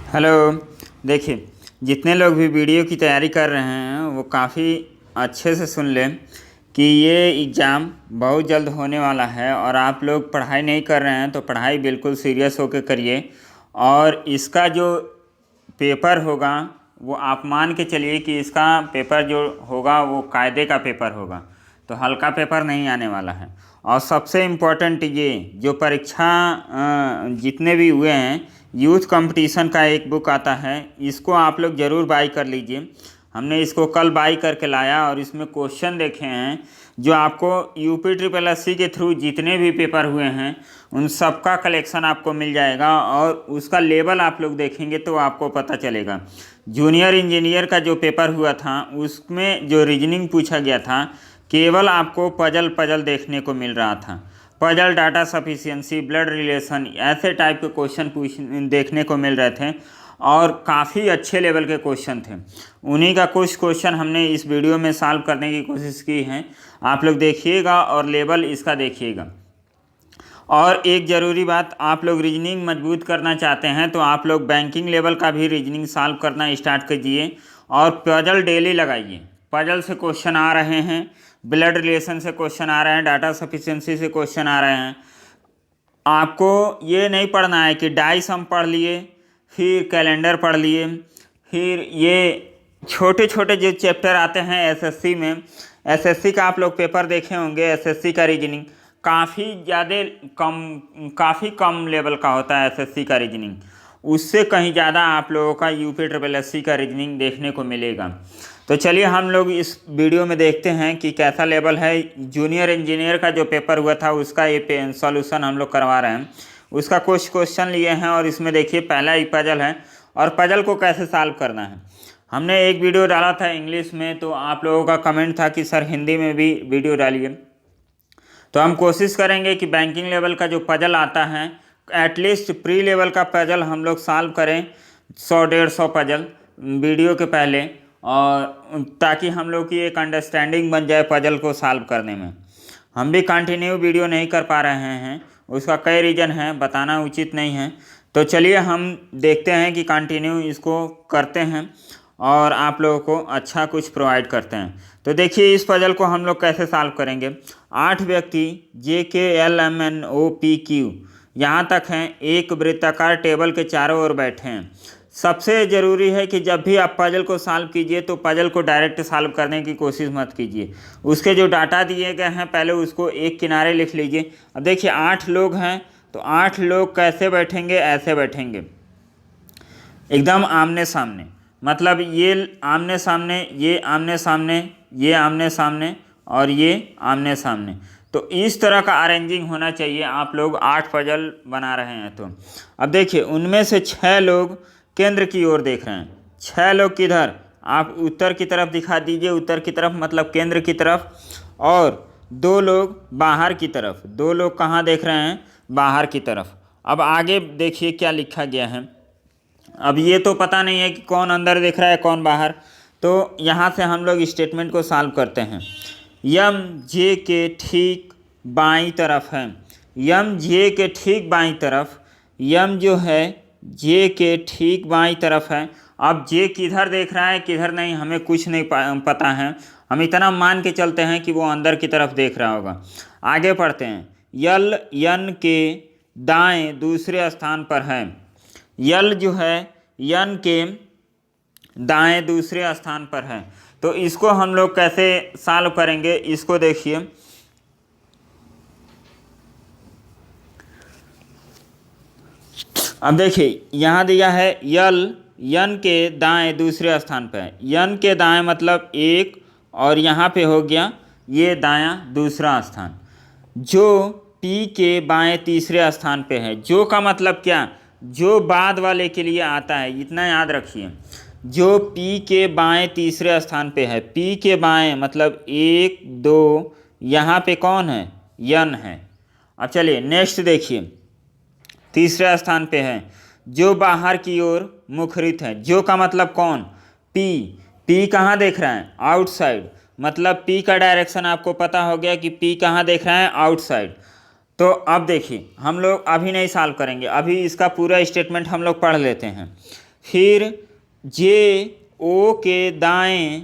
Hello. देखिए, जितने लोग भी वीडियो की तैयारी कर रहे हैं वो काफ़ी अच्छे से सुन लें कि ये एग्ज़ाम बहुत जल्द होने वाला है और आप लोग पढ़ाई नहीं कर रहे हैं तो पढ़ाई बिल्कुल सीरियस होकर करिए। और इसका जो पेपर होगा वो आप मान के चलिए कि इसका पेपर जो होगा वो कायदे का पेपर होगा, तो हल्का पेपर नहीं आने वाला है। और सबसे इम्पोर्टेंट ये जो परीक्षा जितने भी हुए हैं, यूथ कंपटीशन का एक बुक आता है, इसको आप लोग ज़रूर बाई कर लीजिए। हमने इसको कल बाई करके लाया और इसमें क्वेश्चन देखे हैं जो आपको UPSSC के थ्रू जितने भी पेपर हुए हैं उन सब का कलेक्शन आपको मिल जाएगा और उसका लेवल आप लोग देखेंगे तो आपको पता चलेगा। जूनियर इंजीनियर का जो पेपर हुआ था उसमें जो रीजनिंग पूछा गया था, केवल आपको पजल पजल देखने को मिल रहा था। Puzzle, data sufficiency, blood relation, ऐसे टाइप के क्वेश्चन देखने को मिल रहे थे और काफ़ी अच्छे लेवल के क्वेश्चन थे। उन्हीं का कुछ क्वेश्चन हमने इस वीडियो में सॉल्व करने की कोशिश की है। आप लोग देखिएगा और लेवल इसका देखिएगा। और एक ज़रूरी बात, आप लोग रीजनिंग मजबूत करना चाहते हैं तो आप लोग बैंकिंग लेवल का भी रीजनिंग सॉल्व करना स्टार्ट कीजिए और पजल डेली लगाइए। पजल से क्वेश्चन आ रहे हैं, ब्लड रिलेशन से क्वेश्चन आ रहे हैं, डाटा सफिशिएंसी से क्वेश्चन आ रहे हैं। आपको ये नहीं पढ़ना है कि डाई सम पढ़ लिए फिर कैलेंडर पढ़ लिए, फिर ये छोटे छोटे जो चैप्टर आते हैं एसएससी में, एसएससी का आप लोग पेपर देखे होंगे। एसएससी का रीजनिंग काफ़ी कम लेवल का होता है। एसएससी का रीजनिंग उससे कहीं ज़्यादा आप लोगों का UPSSC का रीजनिंग देखने को मिलेगा। तो चलिए हम लोग इस वीडियो में देखते हैं कि कैसा लेवल है। जूनियर इंजीनियर का जो पेपर हुआ था उसका ये सॉल्यूशन हम लोग करवा रहे हैं। उसका कुछ क्वेश्चन लिए हैं और इसमें देखिए पहला ही पजल है और पजल को कैसे सॉल्व करना है। हमने एक वीडियो डाला था इंग्लिश में, तो आप लोगों का कमेंट था कि सर हिंदी में भी वीडियो डालिए। तो हम कोशिश करेंगे कि बैंकिंग लेवल का जो पजल आता है एटलीस्ट प्री लेवल का पजल हम लोग सॉल्व करें, 100-150 पजल वीडियो के पहले, और ताकि हम लोग की एक अंडरस्टैंडिंग बन जाए पजल को सॉल्व करने में। हम भी कंटिन्यू वीडियो नहीं कर पा रहे हैं, उसका कई रीज़न है, बताना उचित नहीं है। तो चलिए हम देखते हैं कि कंटिन्यू इसको करते हैं और आप लोगों को अच्छा कुछ प्रोवाइड करते हैं। तो देखिए इस पजल को हम लोग कैसे सॉल्व करेंगे। 8 व्यक्ति JKLMNOPQ यहाँ तक हैं, एक वृत्ताकार टेबल के चारों ओर बैठे हैं। सबसे ज़रूरी है कि जब भी आप पजल को सॉल्व कीजिए तो पजल को डायरेक्ट सॉल्व करने की कोशिश मत कीजिए। उसके जो डाटा दिए गए हैं पहले उसको एक किनारे लिख लीजिए। अब देखिए 8 लोग हैं तो 8 लोग कैसे बैठेंगे, ऐसे बैठेंगे एकदम आमने सामने, मतलब ये आमने सामने, ये आमने सामने, ये आमने सामने और ये आमने सामने। तो इस तरह का अरेंजिंग होना चाहिए। आप लोग 8 पजल बना रहे हैं तो अब देखिए उनमें से 6 लोग केंद्र की ओर देख रहे हैं। 6 लोग किधर, आप उत्तर की तरफ दिखा दीजिए, उत्तर की तरफ मतलब केंद्र की तरफ, और 2 लोग बाहर की तरफ। 2 लोग कहाँ देख रहे हैं, बाहर की तरफ। अब आगे देखिए क्या लिखा गया है। अब ये तो पता नहीं है कि कौन अंदर देख रहा है कौन बाहर, तो यहाँ से हम लोग स्टेटमेंट को सॉल्व करते हैं। यम जे के ठीक बाईं तरफ है, यम जे के ठीक बाईं तरफ, यम जो है जे के ठीक बाईं तरफ है। अब जे किधर देख रहा है किधर नहीं हमें कुछ नहीं पता है, हम इतना मान के चलते हैं कि वो अंदर की तरफ देख रहा होगा। आगे पढ़ते हैं। यल यन के दाएं दूसरे स्थान पर है। यल जो है यन के दाएं दूसरे स्थान पर है। तो इसको हम लोग कैसे सॉल्व करेंगे, इसको देखिए। अब देखिए यहाँ दिया है यल यन के दाएं दूसरे स्थान पर है। यन के दाएं मतलब एक, और यहाँ पे हो गया ये दायां दूसरा स्थान। जो पी के बाएं तीसरे स्थान पे है। जो का मतलब क्या, जो बाद वाले के लिए आता है, इतना याद रखिए। जो पी के बाएं तीसरे स्थान पे है, पी के बाएं मतलब 1 2, यहाँ पे कौन है, यन है। अब चलिए नेक्स्ट देखिए, तीसरे स्थान पे है जो बाहर की ओर मुखरित है। जो का मतलब कौन, पी। पी कहाँ देख रहा है, आउटसाइड, मतलब पी का डायरेक्शन आपको पता हो गया कि पी कहाँ देख रहा है, आउटसाइड। तो अब देखिए हम लोग अभी नहीं सॉल्व करेंगे, अभी इसका पूरा स्टेटमेंट हम लोग पढ़ लेते हैं। फिर जे ओ के दाएं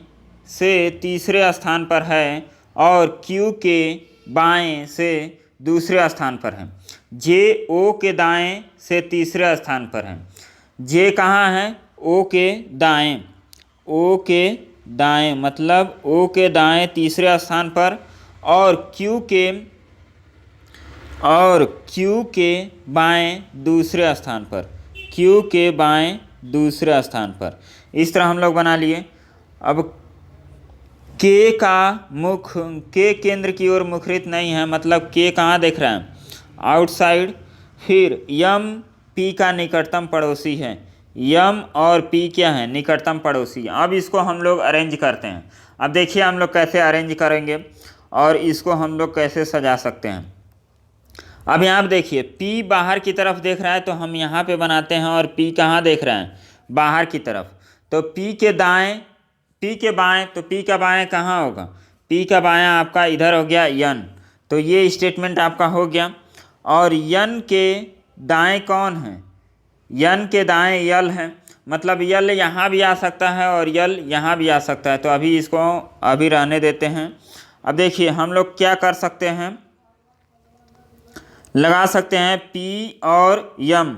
से तीसरे स्थान पर है और क्यू के बाएं से दूसरे स्थान पर है। जे ओ के दाएं से तीसरे स्थान पर है। जे कहाँ है? ओ के दाएं। ओ के दाएं मतलब ओ के दाएं तीसरे स्थान पर और क्यू के बाएं दूसरे स्थान पर। क्यू के बाएं दूसरे स्थान पर। इस तरह हम लोग बना लिए। अब के का मुख के केंद्र की ओर मुखरित नहीं है, मतलब के कहाँ देख रहा है? आउटसाइड। फिर यम पी का निकटतम पड़ोसी है। यम और पी क्या है? निकटतम पड़ोसी। अब इसको हम लोग अरेंज करते हैं। अब देखिए हम लोग कैसे अरेंज करेंगे और इसको हम लोग कैसे सजा सकते हैं। अब यहाँ पर देखिए P बाहर की तरफ देख रहा है तो हम यहाँ पे बनाते हैं, और P कहाँ देख रहा है? बाहर की तरफ। तो P के दाएं, P के बाएं, तो P का बाएं कहाँ होगा? P का बायां आपका इधर हो गया यन। तो ये स्टेटमेंट आपका हो गया। और यन के दाएं कौन है? यन के दाएं यल है, मतलब यल यहाँ भी आ सकता है और यल यहाँ भी आ सकता है। तो अभी इसको अभी रहने देते हैं। अब देखिए हम लोग क्या कर सकते हैं, लगा सकते हैं पी और यम।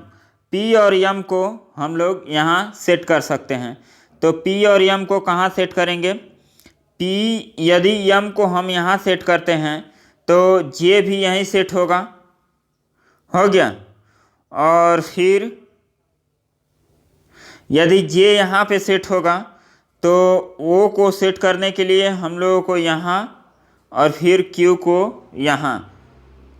पी और यम को हम लोग यहाँ सेट कर सकते हैं। तो पी और यम को कहाँ सेट करेंगे? पी यदि यम को हम यहाँ सेट करते हैं तो जे भी यहीं सेट होगा, हो गया। और फिर यदि जे यहाँ पे सेट होगा तो ओ को सेट करने के लिए हम लोगों को यहाँ और फिर क्यू को यहाँ,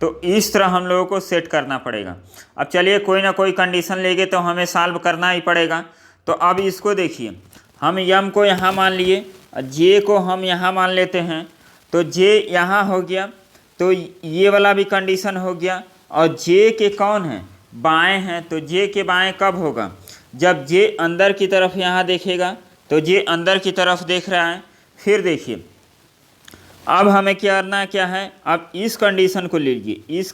तो इस तरह हम लोगों को सेट करना पड़ेगा। अब चलिए कोई ना कोई कंडीशन लेके तो हमें सॉल्व करना ही पड़ेगा। तो अब इसको देखिए, हम यम को यहाँ मान लिए, जे को हम यहाँ मान लेते हैं। तो जे यहाँ हो गया, तो ये वाला भी कंडीशन हो गया। और जे के कौन है? बाएं हैं। तो जे के बाएं कब होगा? जब जे अंदर की तरफ यहाँ देखेगा। तो जे अंदर की तरफ देख रहा है। फिर देखिए अब हमें क्या करना है? अब इस कंडीशन को लीजिए, इस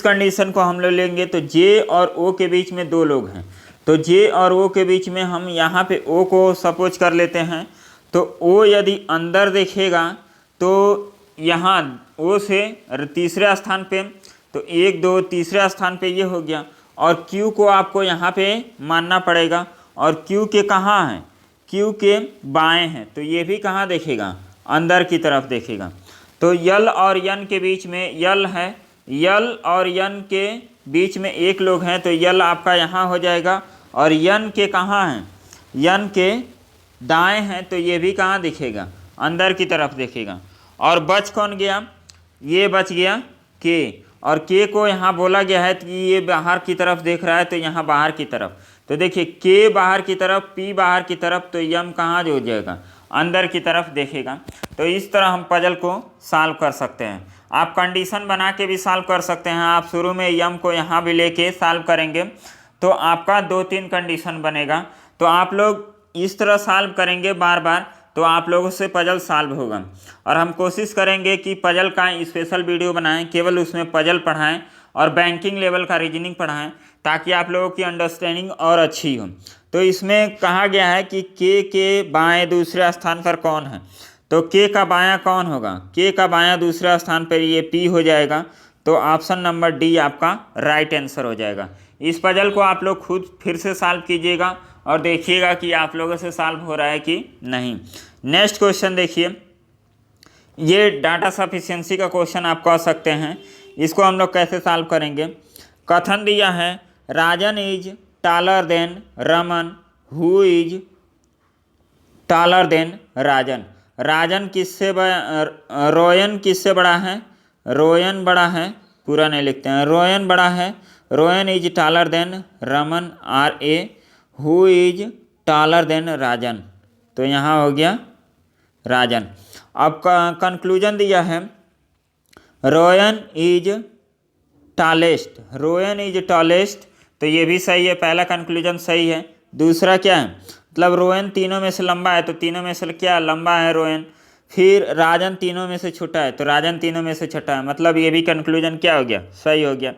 कंडीशन को हम लोग लेंगे। तो जे और ओ के बीच में दो लोग हैं, तो जे और ओ के बीच में हम यहाँ पे ओ को सपोज कर लेते हैं। तो ओ यदि अंदर देखेगा तो यहाँ ओ से तीसरे स्थान पे, तो 1 2 तीसरे स्थान पे ये हो गया। और क्यू को आपको यहाँ पे मानना पड़ेगा। और क्यू के कहाँ हैं? क्यू के बाएं हैं। तो ये भी कहाँ देखेगा? अंदर की तरफ देखेगा। तो यल और यन के बीच में यल है, यल और यन के बीच में एक लोग हैं, तो यल आपका यहाँ हो जाएगा। और यन के कहाँ हैं? यन के दाएं हैं, तो ये भी कहाँ दिखेगा? अंदर की तरफ देखेगा। और बच कौन गया? ये बच गया के। और के को यहाँ बोला गया है कि ये बाहर की तरफ देख रहा है, तो यहाँ बाहर की तरफ। तो देखिए के बाहर की तरफ, पी बाहर की तरफ, तो यम कहाँ जो हो जाएगा? अंदर की तरफ देखेगा। तो इस तरह हम पजल को सॉल्व कर सकते हैं। आप कंडीशन बना के भी सॉल्व कर सकते हैं। आप शुरू में यम को यहाँ भी लेके सॉल्व करेंगे तो आपका 2-3 कंडीशन बनेगा। तो आप लोग इस तरह सॉल्व करेंगे बार बार, तो आप लोगों से पजल सॉल्व होगा। और हम कोशिश करेंगे कि पजल का स्पेशल वीडियो बनाएं, केवल उसमें पजल पढ़ाएं और बैंकिंग लेवल का रीजनिंग पढ़ाएं, ताकि आप लोगों की अंडरस्टैंडिंग और अच्छी हो। तो इसमें कहा गया है कि के बाएं दूसरे स्थान पर कौन है? तो के का बायां कौन होगा? के का बायां दूसरे स्थान पर ये पी हो जाएगा। तो ऑप्शन नंबर डी आपका राइट आंसर हो जाएगा। इस पजल को आप लोग खुद फिर से सॉल्व कीजिएगा और देखिएगा कि आप लोगों से सॉल्व हो रहा है कि नहीं। नेक्स्ट क्वेश्चन देखिए, ये डाटा सफिशिएंसी का क्वेश्चन आप कह सकते हैं। इसको हम लोग कैसे सॉल्व करेंगे? कथन दिया है Rajan is taller than Raman, who is taller than Rajan. Rajan किससे रोयन किससे बड़ा है? रोयन बड़ा है, पूरा नहीं लिखते हैं, रोयन बड़ा है। Royan is taller than Raman, RA। Who is taller than Rajan, तो यहाँ हो गया राजन। अब कंक्लूजन दिया है Royan is tallest, Royan is tallest, तो ये भी सही है, पहला कंक्लूजन सही है। दूसरा क्या है? मतलब रोयन तीनों में से लंबा है, तो तीनों में से क्या लंबा है? रोयन। फिर राजन तीनों में से छोटा है, तो राजन तीनों में से छोटा है, मतलब ये भी कंक्लूजन क्या हो गया? सही हो गया।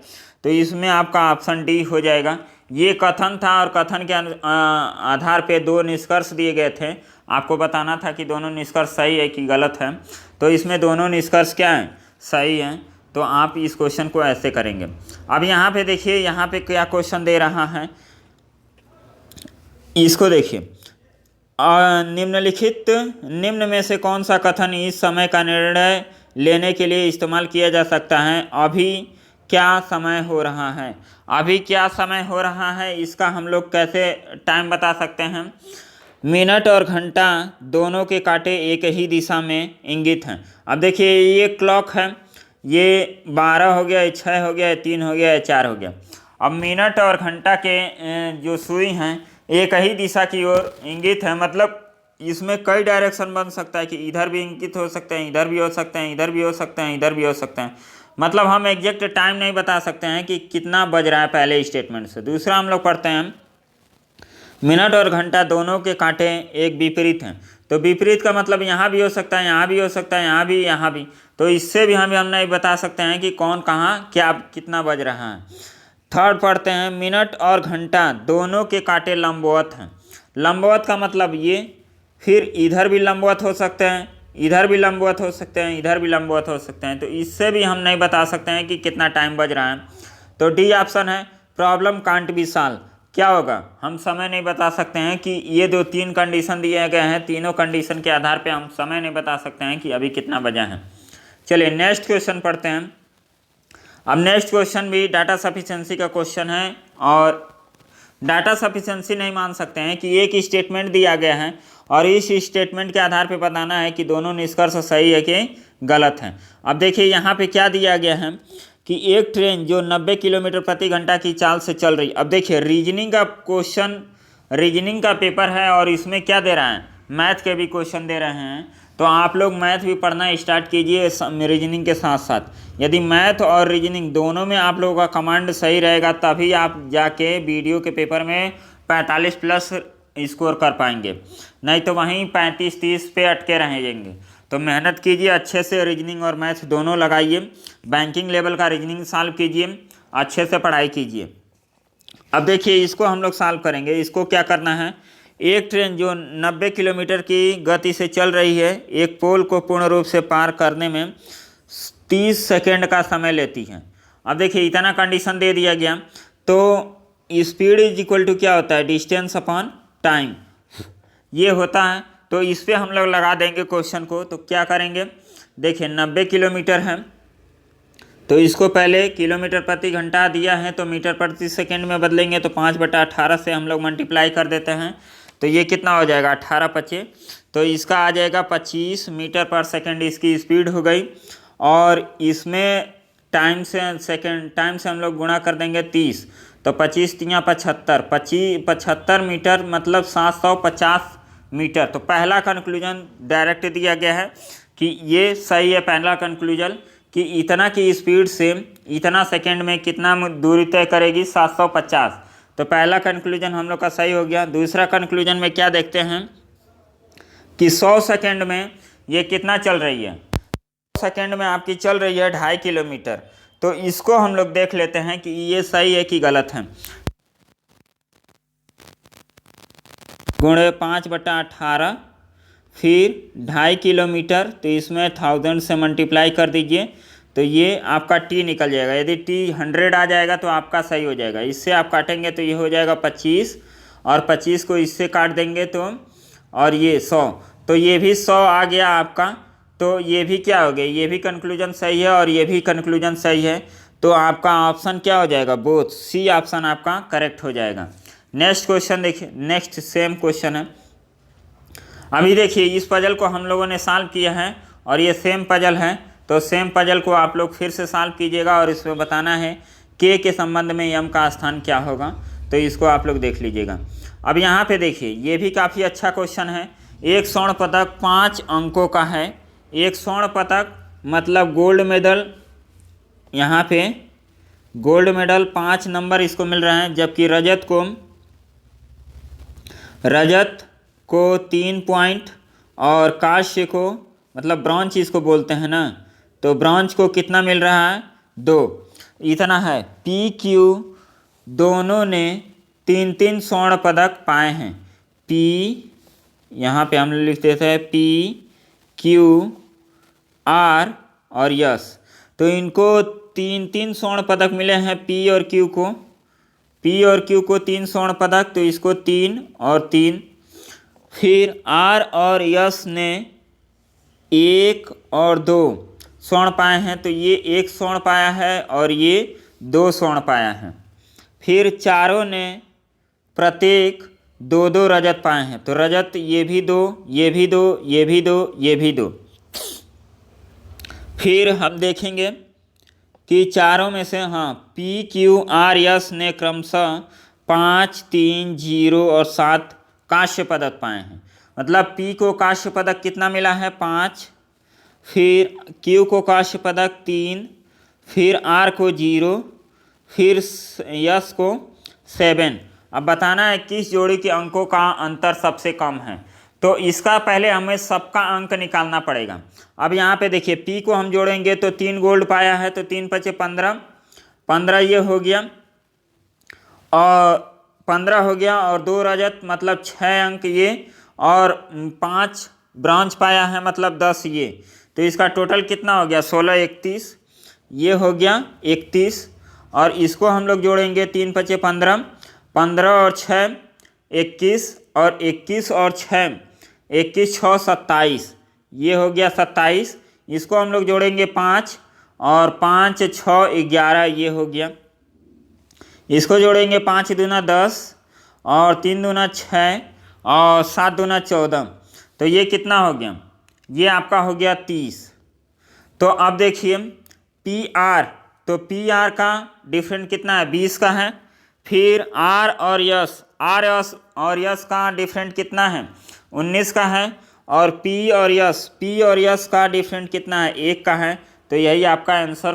तो इसमें आपका ऑप्शन डी हो जाएगा। ये कथन था और कथन के आधार पे दो निष्कर्ष दिए गए थे। आपको बताना था कि दोनों निष्कर्ष सही है कि गलत है। तो इसमें दोनों निष्कर्ष क्या हैं, सही हैं। तो आप इस क्वेश्चन को ऐसे करेंगे। अब यहाँ पे देखिए, यहाँ पे क्या क्वेश्चन दे रहा है, इसको देखिए। निम्न में से कौन सा कथन इस समय का निर्णय लेने के लिए इस्तेमाल किया जा सकता है? अभी क्या समय हो रहा है? अभी क्या समय हो रहा है, इसका हम लोग कैसे टाइम बता सकते हैं? मिनट और घंटा दोनों के कांटे एक ही दिशा में इंगित हैं। अब देखिए, ये क्लॉक है, ये 12 हो गया, 6 हो गया, 3 हो गया, 4 हो गया। अब मिनट और घंटा के जो सुई हैं एक ही दिशा की ओर इंगित है, मतलब इसमें कई डायरेक्शन बन सकता है कि इधर भी इंगित हो सकते हैं, इधर भी हो सकते हैं, इधर भी हो सकते हैं, इधर भी हो सकते हैं। मतलब हम एग्जैक्ट टाइम नहीं बता सकते हैं कि कितना बज रहा है पहले स्टेटमेंट से। दूसरा हम लोग पढ़ते हैं, मिनट और घंटा दोनों के कांटे एक विपरीत हैं। तो विपरीत का मतलब यहाँ भी हो सकता है, यहाँ भी हो सकता है, यहाँ भी, यहाँ भी। तो इससे भी हम नहीं बता सकते हैं कि कौन कहाँ क्या कितना बज रहा है। थर्ड पढ़ते हैं, मिनट और घंटा दोनों के कांटे लंबवत हैं। लंबवत का मतलब ये, फिर इधर भी लंबवत हो सकते हैं, इधर भी लंबवत हो सकते हैं, इधर भी लंबवत हो सकते हैं। तो इससे भी हम नहीं बता सकते हैं कि कितना टाइम बज रहा है। तो डी ऑप्शन है, प्रॉब्लम कांट बी सॉल्व। क्या होगा, हम समय नहीं बता सकते हैं कि ये जो 3 कंडीशन दिए गए हैं, तीनों कंडीशन के आधार पे हम समय नहीं बता सकते हैं कि अभी कितना बजा है। चलिए नेक्स्ट क्वेश्चन पढ़ते हैं। अब नेक्स्ट क्वेश्चन भी डाटा सफिशिएंसी का क्वेश्चन है, और डाटा सफिशिएंसी नहीं मान सकते हैं कि एक स्टेटमेंट दिया गया है और इस स्टेटमेंट के आधार पे बताना है कि दोनों निष्कर्ष सही है कि गलत है। अब देखिए, यहाँ पे क्या दिया गया है कि एक ट्रेन जो 90 किलोमीटर प्रति घंटा की चाल से चल रही। अब देखिए, रीजनिंग का क्वेश्चन, रीजनिंग का पेपर है और इसमें क्या दे रहा है, मैथ के भी क्वेश्चन दे रहे हैं। तो आप लोग मैथ भी पढ़ना स्टार्ट कीजिए रीजनिंग के साथ साथ। यदि मैथ और रीजनिंग दोनों में आप लोगों का कमांड सही रहेगा, तभी आप जाके वीडियो के पेपर में 45 प्लस स्कोर कर पाएंगे, नहीं तो वहीं 35-30 पे अटके रहेंगे। तो मेहनत कीजिए अच्छे से, रीजनिंग और मैथ दोनों लगाइए, बैंकिंग लेवल का रीजनिंग सॉल्व कीजिए, अच्छे से पढ़ाई कीजिए। अब देखिए, इसको हम लोग सॉल्व करेंगे। इसको क्या करना है, एक ट्रेन जो 90 किलोमीटर की गति से चल रही है, एक पोल को पूर्ण रूप से पार करने में 30 सेकेंड का समय लेती है। अब देखिए, इतना कंडीशन दे दिया गया, तो स्पीड इज इक्वल टू क्या होता है, डिस्टेंस अपॉन टाइम, ये होता है। तो इस पर हम लोग लगा देंगे क्वेश्चन को। तो क्या करेंगे, देखिए 90 किलोमीटर है, तो इसको पहले किलोमीटर प्रति घंटा दिया है तो मीटर प्रति सेकेंड में बदलेंगे, तो 5/18 से हम लोग मल्टीप्लाई कर देते हैं। तो ये कितना हो जाएगा, 18×5, तो इसका आ जाएगा 25 मीटर पर सेकेंड इसकी स्पीड हो गई। और इसमें टाइम से हम लोग गुणा कर देंगे 30, तो 25×3 = 75, 75 मीटर मतलब 750 मीटर। तो पहला कंक्लूजन डायरेक्ट दिया गया है कि ये सही है। पहला कंक्लूजन कि इतना की स्पीड से इतना सेकेंड में कितना दूरी तय करेगी, 750। तो पहला कंक्लूजन हम लोग का सही हो गया। दूसरा कंक्लूजन में क्या देखते हैं कि 100 सेकेंड में ये कितना चल रही है, 100 सेकेंड में आपकी चल रही है 2.5 किलोमीटर। तो इसको हम लोग देख लेते हैं कि ये सही है कि गलत है। गुणे 5/18 फिर 2.5 किलोमीटर, तो इसमें 1000 से मल्टीप्लाई कर दीजिए, तो ये आपका टी निकल जाएगा। यदि टी 100 आ जाएगा तो आपका सही हो जाएगा। इससे आप काटेंगे तो ये हो जाएगा 25, और 25 को इससे काट देंगे तो, और ये 100, तो ये भी 100 आ गया आपका। तो ये भी क्या हो गया, ये भी कंक्लूजन सही है और ये भी कंक्लूजन सही है। तो आपका ऑप्शन क्या हो जाएगा, बोथ, सी ऑप्शन आपका करेक्ट हो जाएगा। नेक्स्ट क्वेश्चन देखिए, नेक्स्ट सेम क्वेश्चन है। अभी देखिए, इस पजल को हम लोगों ने सॉल्व किया है और ये सेम पजल है। तो सेम पजल को आप लोग फिर से सॉल्व कीजिएगा और इसमें बताना है के संबंध में यम का स्थान क्या होगा। तो इसको आप लोग देख लीजिएगा। अब यहाँ पे देखिए, ये भी काफ़ी अच्छा क्वेश्चन है। एक स्वर्ण पदक 5 अंकों का है। एक स्वर्ण पदक मतलब गोल्ड मेडल, यहाँ पे गोल्ड मेडल 5 नंबर इसको मिल रहा है, जबकि रजत को 3 पॉइंट, और कांस्य को मतलब ब्रॉन्ज इसको बोलते हैं ना, तो ब्रॉन्ज को कितना मिल रहा है, 2। इतना है। पी क्यू दोनों ने तीन स्वर्ण पदक पाए हैं। पी, यहाँ पे हम लिख देते हैं पी, क्यू, आर और यस। तो इनको तीन स्वर्ण पदक मिले हैं पी और क्यू को। पी और क्यू को 3 स्वर्ण पदक, तो इसको 3 और 3। फिर आर और यस ने 1 और 2 स्वर्ण पाए हैं, तो ये 1 स्वर्ण पाया है और ये 2 स्वर्ण पाया है। फिर चारों ने प्रत्येक 2-2 रजत पाए हैं, तो रजत ये भी 2, ये भी 2, ये भी 2, ये भी 2। फिर हम देखेंगे कि चारों में से पी, क्यू, आर, यस ने क्रमशः 5, 3, 0 और 7 कांस्य पदक पाए हैं। मतलब पी को कांस्य पदक कितना मिला है? 5। फिर क्यू को कांस्य पदक 3, फिर आर को 0, फिर यस को 7। अब बताना है किस जोड़ी के अंकों का अंतर सबसे कम है। तो इसका पहले हमें सबका अंक निकालना पड़ेगा। अब यहाँ पे देखिए पी को हम जोड़ेंगे तो 3 गोल्ड पाया है, तो 3 × 5 = 15, 15 ये हो गया और 15 हो गया और 2 रजत मतलब 6 अंक ये, और 5 ब्रॉन्ज पाया है मतलब 10 ये। तो इसका टोटल कितना हो गया? 16, 31 ये हो गया 31। और इसको हम लोग जोड़ेंगे 3 × 5 = 15, 15 और 6 21, और 21 और 6 21, 6 27 ये हो गया 27। इसको हम लोग जोड़ेंगे 5, और 5 6 11 ये हो गया। इसको जोड़ेंगे 5 दूना 10 और 3 दूना 6 और 7 दूना 14, तो ये कितना हो गया? ये आपका हो गया 30। तो अब देखिए पी आर, तो पी आर का डिफरेंट कितना है? 20 का है। फिर आर और यस, आर यस और यस का डिफरेंट कितना है? 19 का है। और पी और यस का डिफरेंट कितना है? 1 का है। तो यही आपका आंसर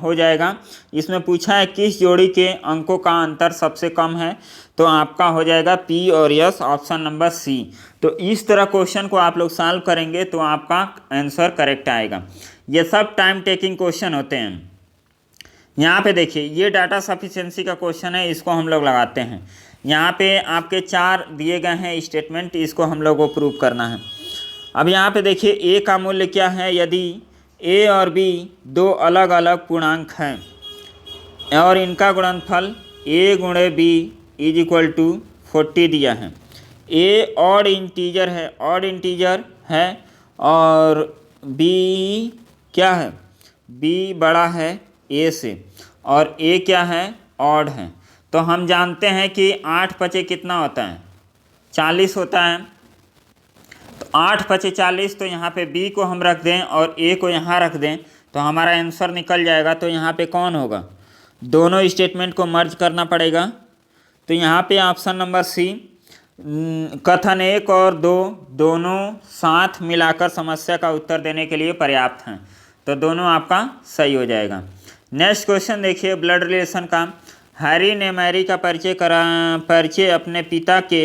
हो जाएगा। इसमें पूछा है किस जोड़ी के अंकों का अंतर सबसे कम है, तो आपका हो जाएगा पी और यस, ऑप्शन नंबर सी। तो इस तरह क्वेश्चन को आप लोग सॉल्व करेंगे तो आपका आंसर करेक्ट आएगा। ये सब टाइम टेकिंग क्वेश्चन होते हैं। यहाँ पे देखिए ये डाटा सफिशिएंसी का क्वेश्चन है, इसको हम लोग लगाते हैं। यहाँ पे आपके 4 दिए गए हैं स्टेटमेंट, इसको हम लोग को प्रूव करना है। अब यहाँ पे देखिए ए का मूल्य क्या है? यदि ए और बी 2 अलग अलग पूर्णांक हैं और इनका गुणनफल a × b = 40 दिया है। a ऑड इंटीजर है और b क्या है? b बड़ा है a से, और a क्या है? ऑड है। तो हम जानते हैं कि 8 × 5 कितना होता है? 40 होता है। तो 8 × 5 = 40, तो यहाँ पे b को हम रख दें और a को यहाँ रख दें तो हमारा आंसर निकल जाएगा। तो यहाँ पे कौन होगा? दोनों स्टेटमेंट को मर्ज करना पड़ेगा। तो यहाँ पे ऑप्शन नंबर सी, कथन 1 और 2 दोनों साथ मिलाकर समस्या का उत्तर देने के लिए पर्याप्त हैं। तो दोनों आपका सही हो जाएगा। नेक्स्ट क्वेश्चन देखिए ब्लड रिलेशन का। हैरी ने मैरी का परिचय अपने पिता के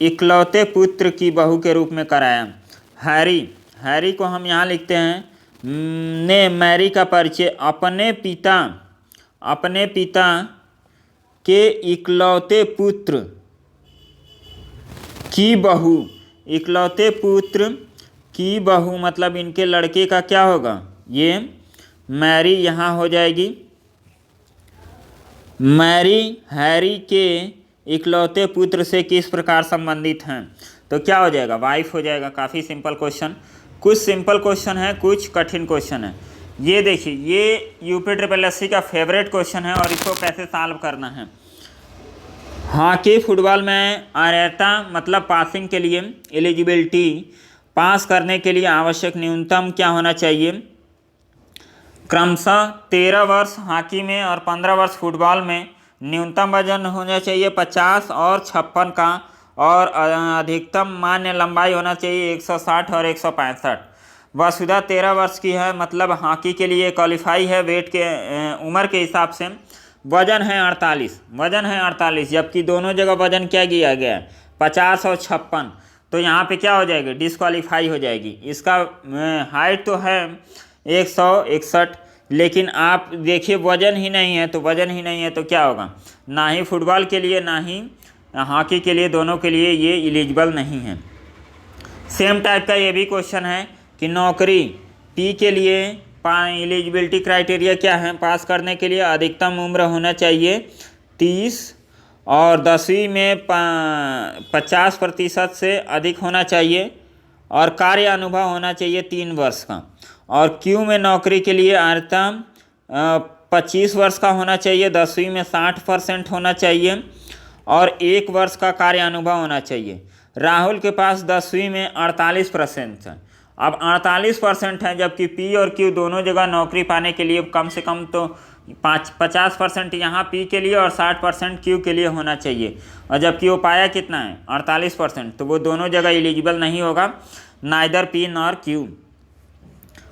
इकलौते पुत्र की बहू के रूप में कराया। हैरी को हम यहाँ लिखते हैं ने मैरी का परिचय अपने पिता के इकलौते पुत्र की बहू, इकलौते पुत्र की बहू मतलब इनके लड़के का क्या होगा? ये मैरी यहाँ हो जाएगी। मैरी हैरी के इकलौते पुत्र से किस प्रकार संबंधित हैं? तो क्या हो जाएगा? वाइफ हो जाएगा। काफ़ी सिंपल क्वेश्चन, कुछ सिंपल क्वेश्चन है, कुछ कठिन क्वेश्चन है। ये देखिए ये यूपीएससी का फेवरेट क्वेश्चन है और इसको कैसे सॉल्व करना है। हॉकी फुटबॉल में अर्हता मतलब पासिंग के लिए एलिजिबिलिटी, पास करने के लिए आवश्यक न्यूनतम क्या होना चाहिए? क्रमशः 13 वर्ष हॉकी में और 15 वर्ष फुटबॉल में न्यूनतम वजन होना चाहिए 50 और 56 का, और अधिकतम मान्य लंबाई होना चाहिए 160 और 165। वसुधा 13 वर्ष की है, मतलब हॉकी के लिए क्वालिफाई है वेट के उम्र के हिसाब से। वजन है 48, जबकि दोनों जगह वजन क्या किया गया है? 50 और 56। तो यहाँ पे क्या हो जाएगी? डिस्क्वालीफाई हो जाएगी। इसका हाइट तो है 161, लेकिन आप देखिए वजन ही नहीं है, तो वजन ही नहीं है तो क्या होगा, ना ही फुटबॉल के लिए ना ही हॉकी के लिए, दोनों के लिए ये एलिजिबल नहीं है। सेम टाइप का ये भी क्वेश्चन है कि नौकरी पी के लिए एलिजिबिलिटी क्राइटेरिया क्या है, पास करने के लिए अधिकतम उम्र होना चाहिए 30 और 10वीं में 50% से अधिक होना चाहिए और कार्य अनुभव होना चाहिए 3 वर्ष का। और क्यू में नौकरी के लिए अधिकतम 25 वर्ष का होना चाहिए, 10वीं में 60% होना चाहिए और 1 वर्ष का कार्य अनुभव होना चाहिए। राहुल के पास 10वीं में 48% है। अब 48% है, जबकि पी और क्यू दोनों जगह नौकरी पाने के लिए कम से कम तो 50% यहाँ पी के लिए और 60% क्यू के लिए होना चाहिए, और जबकि वो पाया कितना है 48%, तो वो दोनों जगह एलिजिबल नहीं होगा, नाइदर पी नॉर क्यू।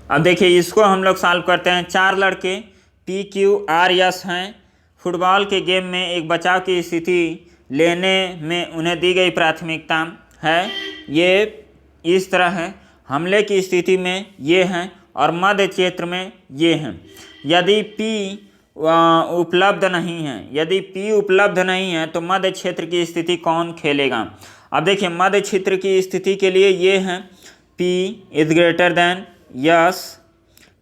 अब देखिए इसको हम लोग सॉल्व करते हैं। 4 लड़के पी क्यू आर यस हैं। फुटबॉल के गेम में एक बचाव की स्थिति लेने में उन्हें दी गई प्राथमिकता है, ये इस तरह है, हमले की स्थिति में ये हैं और मध्य क्षेत्र में ये हैं। यदि P उपलब्ध नहीं है, यदि P उपलब्ध नहीं है तो मध्य क्षेत्र की स्थिति कौन खेलेगा। अब देखिए मध्य क्षेत्र की स्थिति के लिए ये हैं P is greater than yes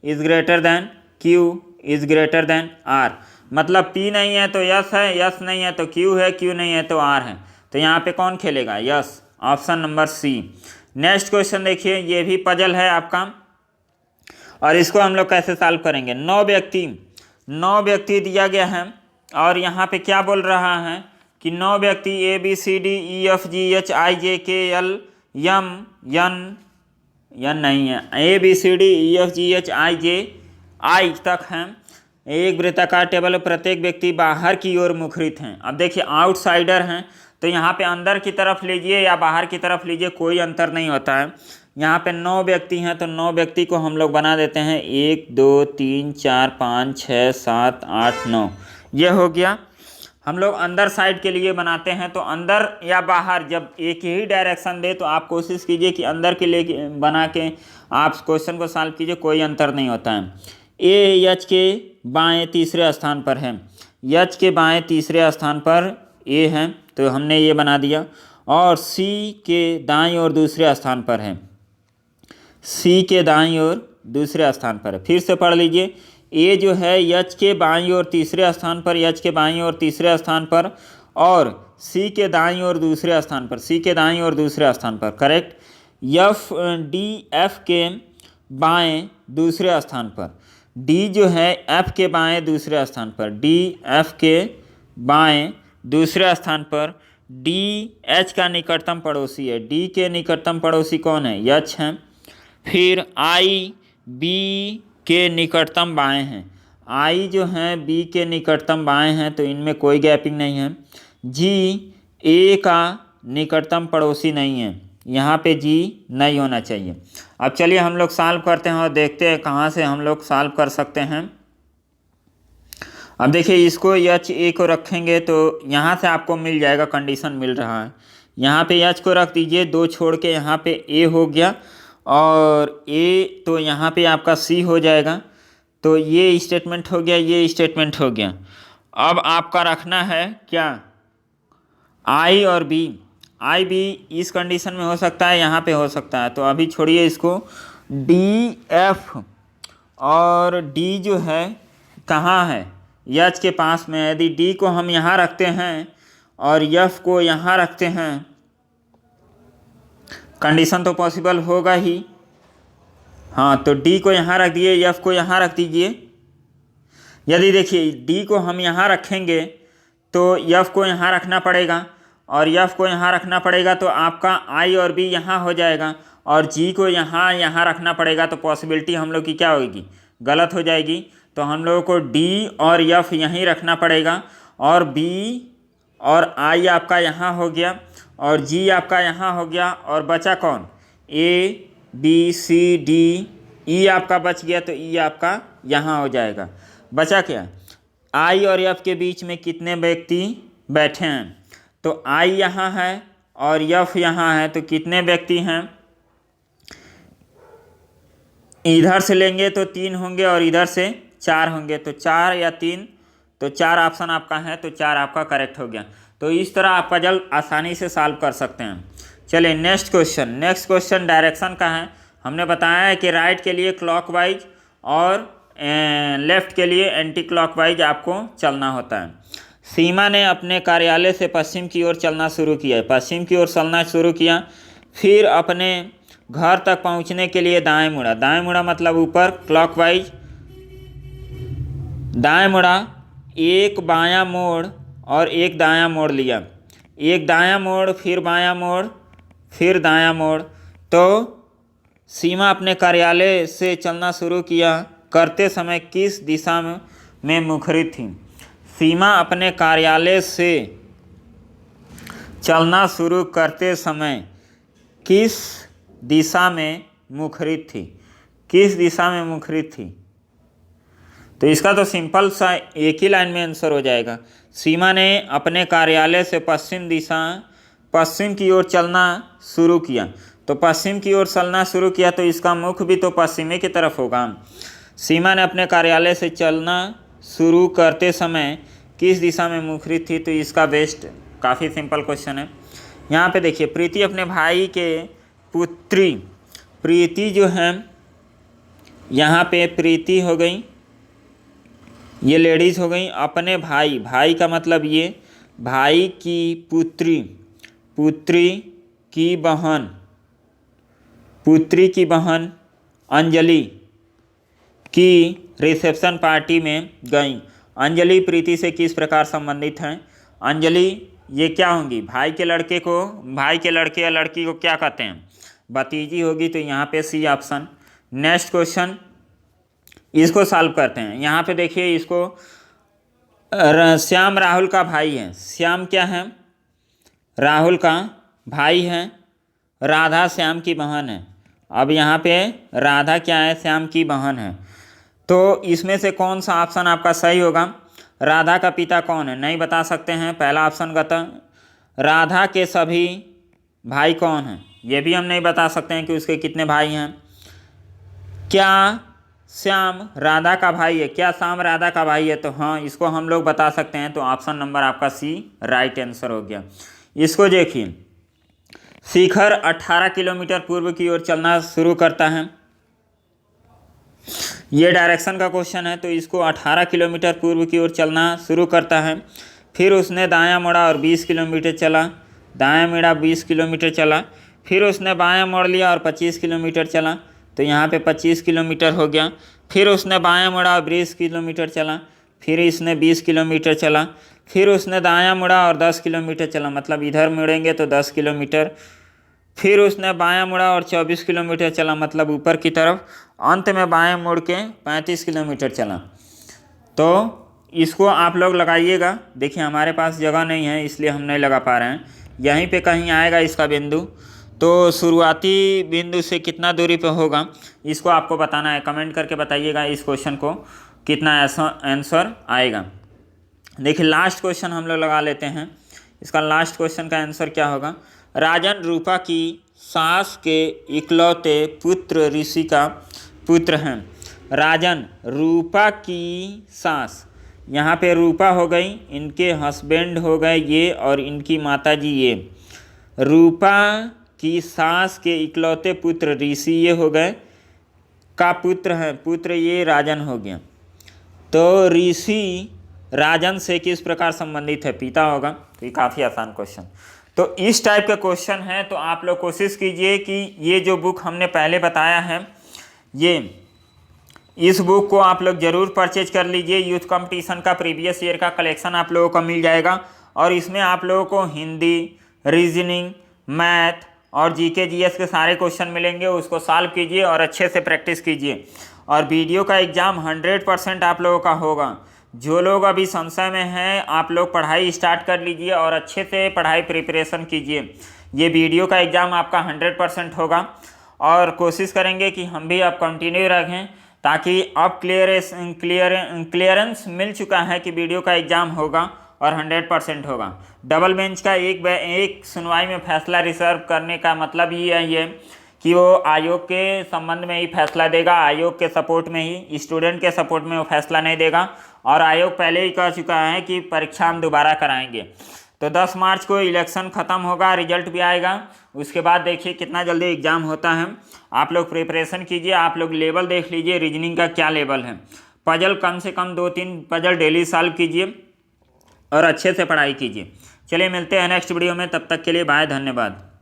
is greater than Q is greater than R। मतलब P नहीं है तो यस है, यस नहीं है तो Q है, Q नहीं है तो R है, तो यहाँ पे कौन खेलेगा, yes, option number C. Next question देखिए, ये भी पजल है आपका और इसको हम लोग कैसे सॉल्व करेंगे। 9 व्यक्ति दिया गया है और यहाँ पे क्या बोल रहा है कि 9 व्यक्ति A B C D E F G H I J K L M N नहीं है, A B C D E F G H I J I तक हैं। एक वृत्ताकार टेबल, प्रत्येक व्यक्ति बाहर की ओर मुखरित हैं। अब देखिए आउटसाइडर हैं, तो यहाँ पे अंदर की तरफ लीजिए या बाहर की तरफ लीजिए कोई अंतर नहीं होता है। यहाँ पे 9 व्यक्ति हैं तो 9 व्यक्ति को हम लोग बना देते हैं 1 2 3 4 5 6 7 8 9, ये हो गया। हम लोग अंदर साइड के लिए बनाते हैं, तो अंदर या बाहर जब एक ही डायरेक्शन दे तो आप कोशिश कीजिए कि अंदर के लिए बना के आप क्वेश्चन को सॉल्व कीजिए, कोई अंतर नहीं होता है। ए एच के बाएँ तीसरे स्थान पर है, एच के बाएँ तीसरे स्थान पर ए है, तो हमने ये बना दिया। और सी के दाईं ओर दूसरे स्थान पर है, सी के दाईं ओर दूसरे स्थान पर है। फिर से पढ़ लीजिए, ए जो है एच के बाईं ओर तीसरे स्थान पर, एच के बाईं ओर तीसरे स्थान पर, और सी के दाईं ओर दूसरे स्थान पर, सी के दाईं ओर दूसरे स्थान पर, करेक्ट। एफ डी एफ के बाएं दूसरे स्थान पर, डी जो है एफ के बाएं दूसरे स्थान पर, डी एफ के बाएं दूसरे स्थान पर। डी एच का निकटतम पड़ोसी है, डी के निकटतम पड़ोसी कौन है, एच है। फिर आई बी के निकटतम बाएं हैं, आई जो है बी के निकटतम बाएं हैं, तो इनमें कोई गैपिंग नहीं है। जी ए का निकटतम पड़ोसी नहीं है, यहाँ पे जी नहीं होना चाहिए। अब चलिए हम लोग सॉल्व करते हैं और देखते हैं कहाँ से हम लोग सॉल्व कर सकते हैं। अब देखिए इसको एच ए को रखेंगे तो यहाँ से आपको मिल जाएगा, कंडीशन मिल रहा है। यहाँ पे एच को रख दीजिए, 2 छोड़ के यहाँ पे ए हो गया, और ए तो यहाँ पे आपका सी हो जाएगा, तो ये स्टेटमेंट हो गया, ये स्टेटमेंट हो गया। अब आपका रखना है क्या, आई और बी। आई बी इस कंडीशन में हो सकता है, यहाँ पे हो सकता है, तो अभी छोड़िए इसको। डी एफ और डी जो है कहाँ है, एच के पास में। यदि डी को हम यहाँ रखते हैं और एफ को यहाँ रखते हैं, कंडीशन तो पॉसिबल होगा ही। हाँ, तो डी को यहाँ रख दिए, एफ को यहाँ रख दीजिए। यदि देखिए डी को हम यहाँ रखेंगे तो एफ को यहाँ रखना पड़ेगा, और एफ को यहाँ रखना पड़ेगा तो आपका आई और बी यहाँ हो जाएगा, और जी को यहाँ रखना पड़ेगा, तो पॉसिबिलिटी हम लोग की क्या होगी, गलत हो जाएगी। तो हम लोगों को डी और एफ यहीं रखना पड़ेगा, और बी और आई आपका यहाँ हो गया, और जी आपका यहाँ हो गया, और बचा कौन, ए बी सी डी, ई आपका बच गया, तो ई आपका यहाँ हो जाएगा। बचा क्या, आई और एफ के बीच में कितने व्यक्ति बैठे हैं, तो आई यहाँ है और एफ यहाँ है, तो कितने व्यक्ति हैं, इधर से लेंगे तो 3 होंगे और इधर से 4 होंगे, तो 4 या 3, तो 4 ऑप्शन आपका है, तो 4 आपका करेक्ट हो गया। तो इस तरह आप पजल आसानी से सॉल्व कर सकते हैं। चलिए नेक्स्ट क्वेश्चन डायरेक्शन का है। हमने बताया है कि राइट के लिए क्लॉकवाइज और लेफ्ट के लिए एंटी क्लॉकवाइज आपको चलना होता है। सीमा ने अपने कार्यालय से पश्चिम की ओर चलना शुरू किया, पश्चिम की ओर चलना शुरू किया, फिर अपने घर तक पहुंचने के लिए दाएं मुड़ा। दाएं मुड़ा मतलब ऊपर क्लॉकवाइज, दाएं मुड़ा, एक बायां मोड़ और एक दायां मोड़ लिया, एक दायां मोड़, फिर बायां मोड़, फिर दायां मोड़। तो सीमा अपने कार्यालय से चलना शुरू किया करते समय किस दिशा में मुखरित थी? सीमा अपने कार्यालय से चलना शुरू करते समय किस दिशा में मुखरित थी? किस दिशा में मुखरित थी? तो इसका तो सिंपल सा एक ही लाइन में आंसर हो जाएगा। सीमा ने अपने कार्यालय से पश्चिम की ओर चलना शुरू किया। तो पश्चिम की ओर चलना शुरू किया तो इसका मुख भी तो पश्चिमी की तरफ होगा। सीमा ने अपने कार्यालय से चलना शुरू करते समय किस दिशा में मुखरित थी? तो इसका बेस्ट काफ़ी सिंपल क्वेश्चन है। यहाँ पे देखिए, प्रीति अपने भाई के पुत्री, प्रीति जो है यहाँ पे प्रीति हो गई, ये लेडीज़ हो गई, अपने भाई, भाई का मतलब ये भाई की पुत्री, पुत्री की बहन, पुत्री की बहन अंजलि की रिसेप्शन पार्टी में गई। अंजलि प्रीति से किस प्रकार संबंधित हैं? अंजलि ये क्या होंगी? भाई के लड़के या लड़की को क्या कहते हैं? भतीजी होगी, तो यहाँ पे सी ऑप्शन। नेक्स्ट क्वेश्चन, इसको सॉल्व करते हैं। यहाँ पे देखिए, इसको श्याम राहुल का भाई है। श्याम क्या है? राहुल का भाई है। राधा श्याम की बहन है। अब यहाँ पे राधा क्या है? श्याम की बहन है। तो इसमें से कौन सा ऑप्शन आपका सही होगा? राधा का पिता कौन है? नहीं बता सकते हैं, पहला ऑप्शन गलत। राधा के सभी भाई कौन हैं? ये भी हम नहीं बता सकते हैं कि उसके कितने भाई हैं। क्या श्याम राधा का भाई है? क्या श्याम राधा का भाई है? तो हाँ, इसको हम लोग बता सकते हैं। तो ऑप्शन नंबर आपका सी राइट आंसर हो गया। इसको देखिए, शिखर 18 किलोमीटर पूर्व की ओर चलना शुरू करता है। ये डायरेक्शन का क्वेश्चन है, तो इसको 18 किलोमीटर पूर्व की ओर चलना शुरू करता है। फिर उसने दायां मुड़ा और 20 किलोमीटर चला, दायां मुड़ा 20 किलोमीटर चला, फिर उसने बायां मोड़ लिया और 25 किलोमीटर चला, तो यहाँ पे 25 किलोमीटर हो गया। फिर उसने बायां मुड़ा और 20 किलोमीटर चला, फिर इसने 20 किलोमीटर चला, फिर उसने दायां मुड़ा और 10 किलोमीटर चला, मतलब इधर मुड़ेंगे तो 10 किलोमीटर, फिर उसने बायां मुड़ा और 24 किलोमीटर चला, मतलब ऊपर की तरफ, अंत में बाएं मुड़ के 35 किलोमीटर चला। तो इसको आप लोग लगाइएगा। देखिए, हमारे पास जगह नहीं है इसलिए हम नहीं लगा पा रहे हैं। यहीं पे कहीं आएगा इसका बिंदु, तो शुरुआती बिंदु से कितना दूरी पे होगा इसको आपको बताना है। कमेंट करके बताइएगा इस क्वेश्चन को कितना आंसर आएगा। देखिए, लास्ट क्वेश्चन हम लोग लगा लेते हैं। इसका लास्ट क्वेश्चन का आंसर क्या होगा? राजन रूपा की सास के इकलौते पुत्र ऋषि का पुत्र हैं। राजन रूपा की सास, यहाँ पे रूपा हो गई, इनके हस्बैंड हो गए ये, और इनकी माताजी ये। रूपा की सास के इकलौते पुत्र ऋषि ये हो गए, का पुत्र है, पुत्र ये राजन हो गया। तो ऋषि राजन से किस प्रकार संबंधित है? पिता होगा। तो ये काफ़ी आसान क्वेश्चन। तो इस टाइप का क्वेश्चन है, तो आप लोग कोशिश कीजिए कि ये जो बुक हमने पहले बताया है, इस बुक को आप लोग ज़रूर परचेज कर लीजिए। यूथ कंपटीशन का प्रीवियस ईयर का कलेक्शन आप लोगों को मिल जाएगा, और इसमें आप लोगों को हिंदी, रीजनिंग, मैथ और जीके जीएस के सारे क्वेश्चन मिलेंगे। उसको सॉल्व कीजिए और अच्छे से प्रैक्टिस कीजिए। और वीडियो का एग्ज़ाम 100% आप लोगों का होगा। जो लोग अभी संशय में हैं, आप लोग पढ़ाई स्टार्ट कर लीजिए और अच्छे से पढ़ाई प्रिपरेशन कीजिए। ये वीडियो का एग्ज़ाम आपका 100% होगा, और कोशिश करेंगे कि हम भी अब कंटिन्यू रखें, ताकि अब क्लियरेंस मिल चुका है कि वीडियो का एग्ज़ाम होगा और 100% होगा। डबल बेंच का एक सुनवाई में फैसला रिजर्व करने का मतलब ये है कि वो आयोग के संबंध में ही फैसला देगा, आयोग के सपोर्ट में ही, स्टूडेंट के सपोर्ट में वो फैसला नहीं देगा। और आयोग पहले ही कह चुका है कि परीक्षा हम दोबारा कराएंगे। तो 10 मार्च को इलेक्शन ख़त्म होगा, रिजल्ट भी आएगा, उसके बाद देखिए कितना जल्दी एग्ज़ाम होता है। आप लोग प्रिपरेशन कीजिए, आप लोग लेवल देख लीजिए रीजनिंग का क्या लेवल है। पजल कम से कम 2-3 पजल डेली सॉल्व कीजिए और अच्छे से पढ़ाई कीजिए। चलिए मिलते हैं नेक्स्ट वीडियो में, तब तक के लिए बाय, धन्यवाद।